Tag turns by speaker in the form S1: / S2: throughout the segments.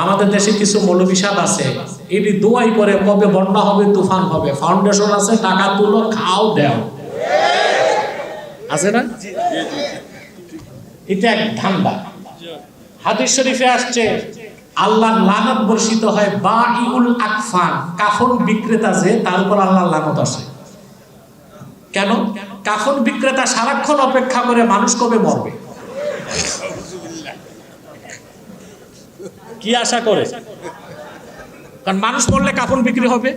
S1: আমাদের দেশে কিছু মৌলবী সাহেব আছে, এটি দোয়াই করে কবে বন্যা হবে, তুফান হবে, ফাউন্ডেশন আছে, টাকা তুলো, খাও দেও, আছে না? এটা এক ধান্দা। হাদিস শরীফে আসছে আল্লাহর লানত বর্ষিত হয় বাঈউল আকফান, কাফন বিক্রেতা যে, তার উপর আল্লাহর লানত আসে। কেন? কাফন বিক্রেতা সারাক্ষণ অপেক্ষা করে মানুষ কবে মরবে, কি আশা করে? কারণ মানুষ মরলে কাফন বিক্রি হবে।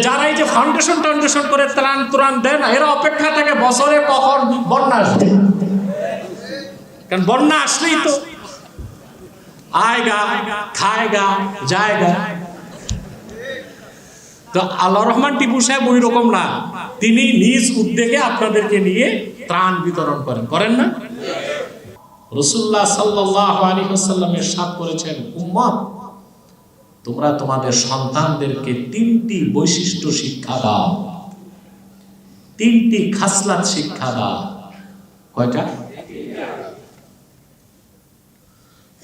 S1: যারা এই যে ফাউন্ডেশন টাউন্ডেশন করে ত্রাণ ত্রাণ দেয় না, এরা অপেক্ষা থাকে বছরে কখন বন্যা আসবে, কারণ বন্যা আসলেই তো আয়গা খায়গা জায়গা। তো আল্লাহ রহমান টিপু সাহেব ওই রকম না, তিনি নিজ উদ্যোগে আপনাদেরকে নিয়ে ত্রাণ বিতরণ করেন না? রাসূলুল্লাহ সাল্লাল্লাহু আলাইহি ওয়াসাল্লাম ইরশাদ করেছেন, উম্মত তোমরা তোমাদের সন্তানদেরকে তিনটি বৈশিষ্ট্য শিক্ষা দাও, তিনটি খাসলাত শিক্ষা দাও। কয়টা?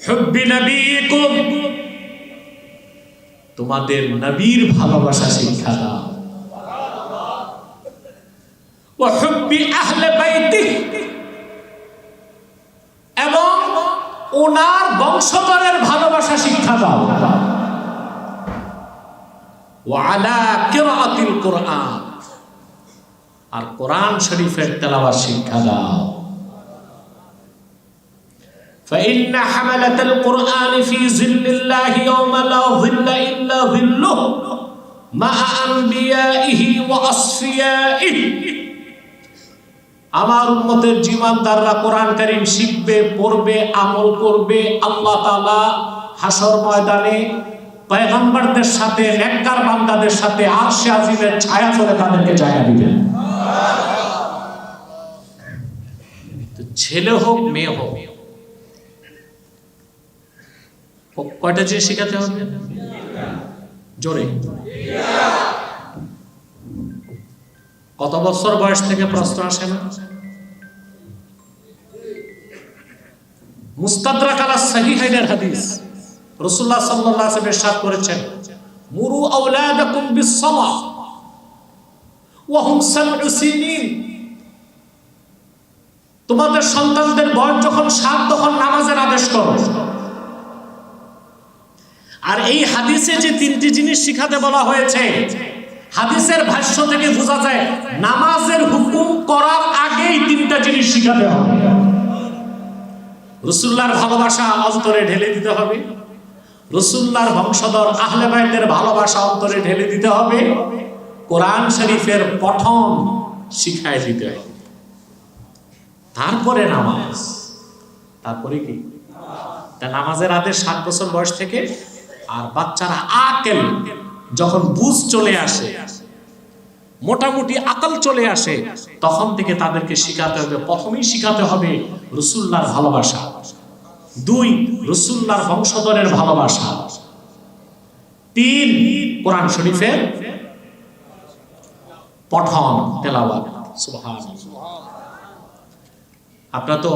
S1: হুব্বি নবীকুম, তোমাদের নবীর ভালোবাসা শিক্ষা দাও, ওয়া হুব্বি আহলে বাইতিহি, এবং ওনার বংশধরের ভালোবাসা শিক্ষা দাও, ওয়া আলা কিরাআতিল কুরআন, আর কোরআন শরীফের তেলাওয়াত শিক্ষা দাও। فإن حملة القرآن في ظل الله يوم لا ظل إلا ظله مع أنبيائه وأصفيائه। আমার উম্মতের জীবনদাররা কোরআন কারীম শিখবে, পড়বে, আমল করবে, আল্লাহ তাআলা হাশর ময়দানে পয়গম্বরদের সাথে, নেককার বান্দাদের সাথে আরশে আজিমের ছায়া তলে তাদেরকে জায়গা দিবেন। তো ছেলে হোক মেয়ে হোক, কয়টা জিনিস শিখাতে হবে? জোরে। কত বছর বয়স থেকে প্রশ্ন আসে না? মুস্তাদরাক আলা সাহিহাইনের হাদিস, রাসূলুল্লাহ সাল্লাল্লাহু আলাইহি ওয়াসাল্লাম ইরশাদ করেছেন, মুরু আওলাদাকুম বিস-সালাহ ওয়া হুম 7 সিনিন। তোমাদের সন্তানদের বয়স যখন 7 তখন নামাজের আদেশ করো। আর এই হাদিসে যে তিনটি জিনিস শিখাতে বলা হয়েছে, হাদিসের ভাষ্য থেকে বোঝা যায় নামাজের হুকুম করার আগেই তিনটা জিনিস শিখাতে হবে। রাসূলুল্লাহর ভালোবাসা অন্তরে ঢেলে দিতে হবে, রাসূলুল্লাহর বংশধর আহলে বাইতের ভালোবাসা অন্তরে ঢেলে দিতে হবে, কোরআন শরীফের পঠন শিখায় দিতে হবে, তারপরে নামাজ। তারপরে কি? তা নামাজের আদেশ 7 বছর বয়স থেকে। আর বাচ্চারা আকেল, যখন বুঝ চলে আসে, মোটামুটি আকল চলে আসে, তখন থেকে তাদেরকে শিখাতে হবে, প্রথমেই শিখাতে হবে রাসূলুল্লাহর ভালোবাসা, 2 রাসূলুল্লাহর বংশধরের ভালোবাসা, 3 কোরআন শরীফের পঠন তেলাওয়াত। সুবহানাল্লাহ। আপনারা তো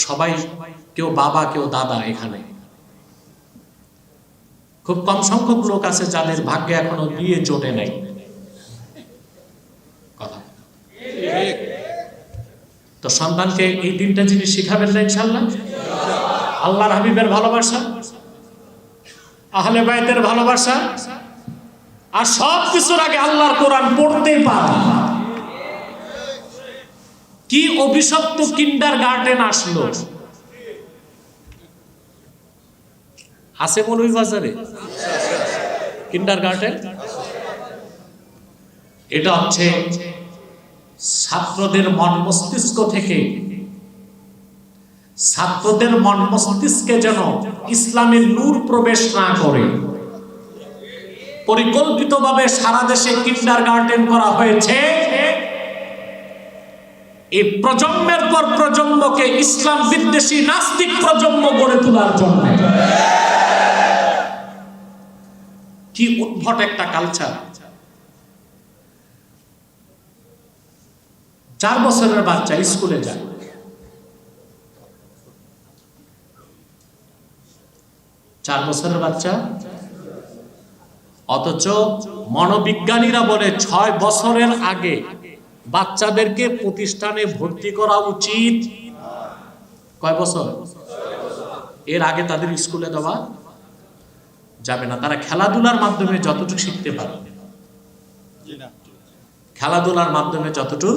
S1: সবাই কেউ বাবা কেউ দাদা, এখানে খুব কম সংখ্যক লোক আছে যাদের ভাগ্যে এখনো বিয়ে জোটে নাই। কথা তো সন্তানকে এই তিনটা জিনিস শিখাবেন না ইনশাআল্লাহ? আল্লাহর হাবিবের ভালোবাসা, আহলে বাইতের ভালোবাসা, আর সব কিছুর আগে আল্লাহর কোরআন পড়তেই পারে। কি অভিশপ্ত কিন্ডারগার্টেন আসলো, আছে মৌলভী বাজারে কিন্ডারগার্টেন? এটা হচ্ছে ছাত্রদের মন মস্তিষ্ক থেকে, ছাত্রদের মন মস্তিষ্কে যেন ইসলামের নূর প্রবেশ না করে পরিকল্পিতভাবে সারা দেশে কিন্ডারগার্টেন করা হয়েছে, এই প্রজন্মের পর প্রজন্মকে ইসলাম বিদ্বেষী নাস্তিক প্রজন্ম গড়ে তোলার জন্য। কি উদ্ভট একটা কালচার। 4 বছরের বাচ্চা স্কুলে যায়, 4 বছরের বাচ্চা। অথচ মনোবিজ্ঞানীরা বলে 6 বছরের আগে বাচ্চাদেরকে প্রতিষ্ঠানে ভর্তি করা উচিত। কয় বছর? এর আগে তাদের স্কুলে দেওয়া যাবে না। তারা খেলাধুলার মাধ্যমে যতটুকু শিখতে পারে, খেলাধুলার মাধ্যমে যতটুকু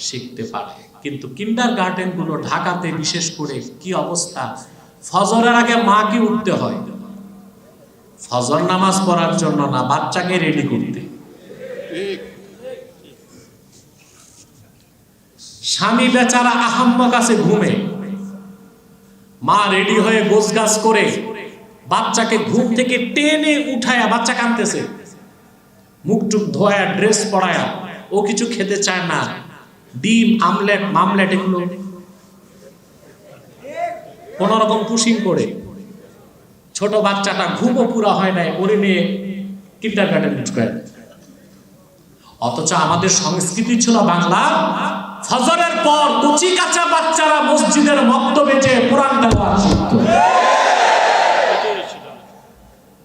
S1: শিখতে পারে। কিন্তু কিন্ডারগার্টেন গুলো ঢাকাতে বিশেষ করে কি অবস্থা, ফজরের আগে মাকে উঠতে হয় ফজর নামাজ পড়ার জন্য না, বাচ্চাকে রেডি করতে। স্বামী বেচারা আহাম্মক আছে ঘুমে, মা রেডি হয়ে গোছগাছ করে বাচ্চাকে ঘুম থেকে টেনে উঠায়া, বাচ্চা কাঁদতেছে, মুখ টুক ধোয়া ড্রেস পরায়া, ও কিছু খেতে চায় না, ডিম আমলেট মামলেট এগুলো কোন রকম পুশিং করে, ছোট বাচ্চাটা ঘুমও পুরা হয় নাই, ওরে নিয়ে কিন্ডারগার্টেন ঢুকায়। অথচ আমাদের সংস্কৃতি ছিল বাংলা, ফজরের পর কচি কাঁচা বাচ্চারা মসজিদের মক্তবে যে কোরআন তেলাওয়াত শিখত।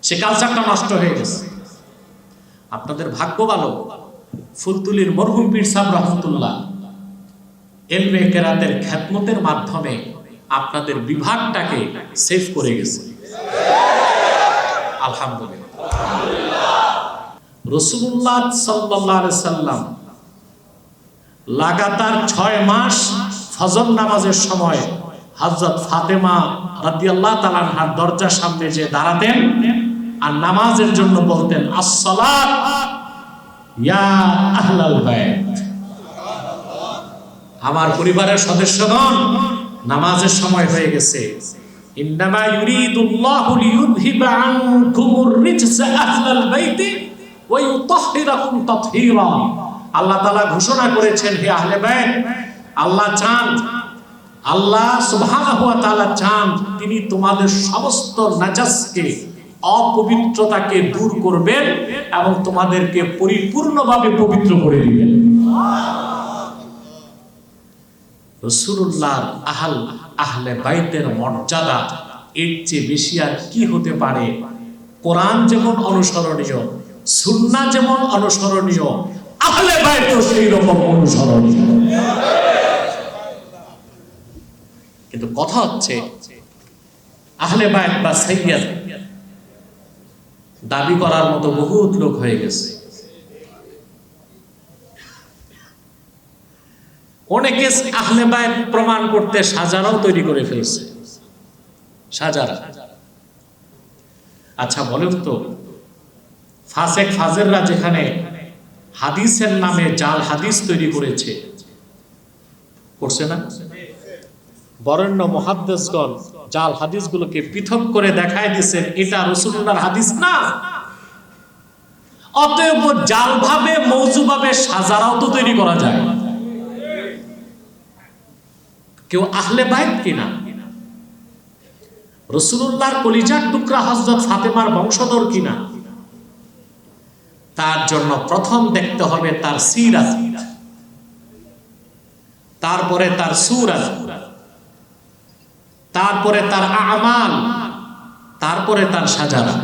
S1: সে কালচারটা নষ্ট হয়ে গেছে। আপনাদের ভাগ্য ভালো, ফুলতুলির মরহুম পীর সাহেব রহমতুল্লাহ এলমে কেরাতের খিদমতের মাধ্যমে আপনাদের বিভাগটাকে সেভ করে গেছে, আলহামদুলিল্লাহ। রাসূলুল্লাহ সাল্লাল্লাহু আলাইহি সাল্লাম লাগাতার 6 মাস ফজর নামাজের সময় হযরত ফাতেমা রাদিয়াল্লাহু তাআলা আনহার দরজার সামনে যে দাঁড়াতেন আর নামাজের জন্য বলতেন, আসসালাত ইয়া আহলাল বাইত, আমার পরিবারের সদস্যগণ নামাজের সময় হয়ে গেছে। ইন্নামা ইউরিদুল্লাহু লিইউযহিবা আনকুমুর রিজসা আহলাল বাইতি ওয়া ইউতাহহিরাকুম তাতহীরা। আল্লাহ তাআলা ঘোষণা করেছেন, হে আহলে বাইত, আল্লাহ চান, আল্লাহ সুবহানাহু ওয়া তাআলা চান তিনি তোমাদের সমস্ত নাজাসকে, অপবিত্রতাকে দূর করবেন এবং তোমাদেরকে পরিপূর্ণভাবে পবিত্র করে দিবেন। রাসূলুল্লাহর আহলে বাইতের মর্যাদা এর চেয়ে বেশি আর কি হতে পারে? কোরআন যেমন অনুসরণীয়, সুন্নাহ যেমন অনুসরণীয়, আহলে বাইতও সেই রকম অনুসরণীয়। কিন্তু কথা হচ্ছে, আহলে বাইত বা সাইয়্যিদ দাবি করার মতো বহুত লোক হয়ে গেছে। অনেকে আহলে বাইত প্রমাণ করতে সাজারাও তৈরি করে ফেলছে, সাজারা। আচ্ছা বলেন তো, ফাসেক ফাজেররা যেখানে হাদিসের নামে জাল হাদিস তৈরি করেছে, করছে না? বরেণ্য মুহাদ্দিসগণ জাল হাদিসগুলোকে পৃথক করে দেখায় দিয়েছেন এটা রাসূলুল্লাহর হাদিস না। অতএব জালভাবে মওজুভাবে সাজারাও তো তৈরি করা যায়। কেউ আহলে বাইত কিনা, রাসূলুল্লাহর কলিজার টুকরা হযরত ফাতেমার বংশধর কিনা, তার জন্য প্রথম দেখতে হবে তার সিরাত, তারপরে তার সূরা, তারপরে তার আমাল, তারপরে তার সাজারা।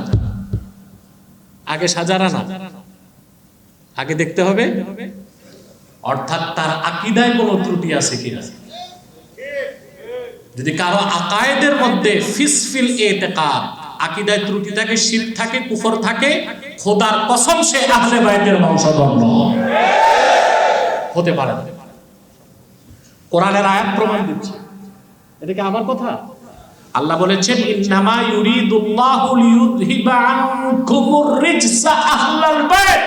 S1: আগে সাজারা না, আগে দেখতে হবে অর্থাৎ তার আকীদায় কোনো ত্রুটি আছে কিনা। যদি কারো আকায়েদের মধ্যে ফিসফিল ইতিকাদ, আকীদায় ত্রুটি থাকে, শিরক থাকে, কুফর থাকে, খোদার কসম সে আহলে বাইতের বংশধর হতে পারে না। কোরআনের আয়াত প্রমাণ দিচ্ছে, এটা কি আমার কথা? আল্লাহ বলেছেন, ইন্নামা ইউরিদুল্লাহু লিইউযহিবা আনকুমুর রিজসা আহলাল বাইত।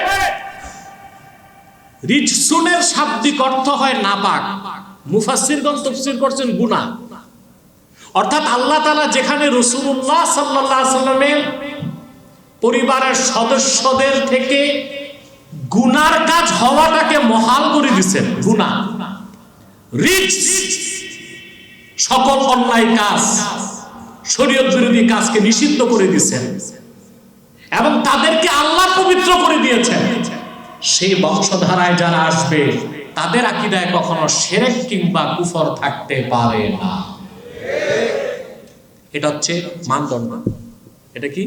S1: রিজসুনের শাব্দিক অর্থ হয় নাপাক, মুফাসসিরগণ তাফসীর করছেন গুনাহ। অর্থাৎ আল্লাহ তাআলা যেখানে রাসূলুল্লাহ সাল্লাল্লাহু আলাইহি সাল্লামের পরিবারের সদস্যদের থেকে গুনার কাজ হওয়াটাকে মহাল করে দিয়েছেন, গুনাহ, রিজস, সকল অন্যায় কাজ, শরীয়ত বিরোধী কাজকে নিষিদ্ধ করে দিয়েছেন এবং তাদেরকে আল্লাহ পবিত্র করে দিয়েছেন। সেই বংশধারায় যারা আসবে তাদের আকীদায় কখনো শিরক কিংবা কুফর থাকতে পারে না। এটা হচ্ছে মানদণ্ড। এটা কি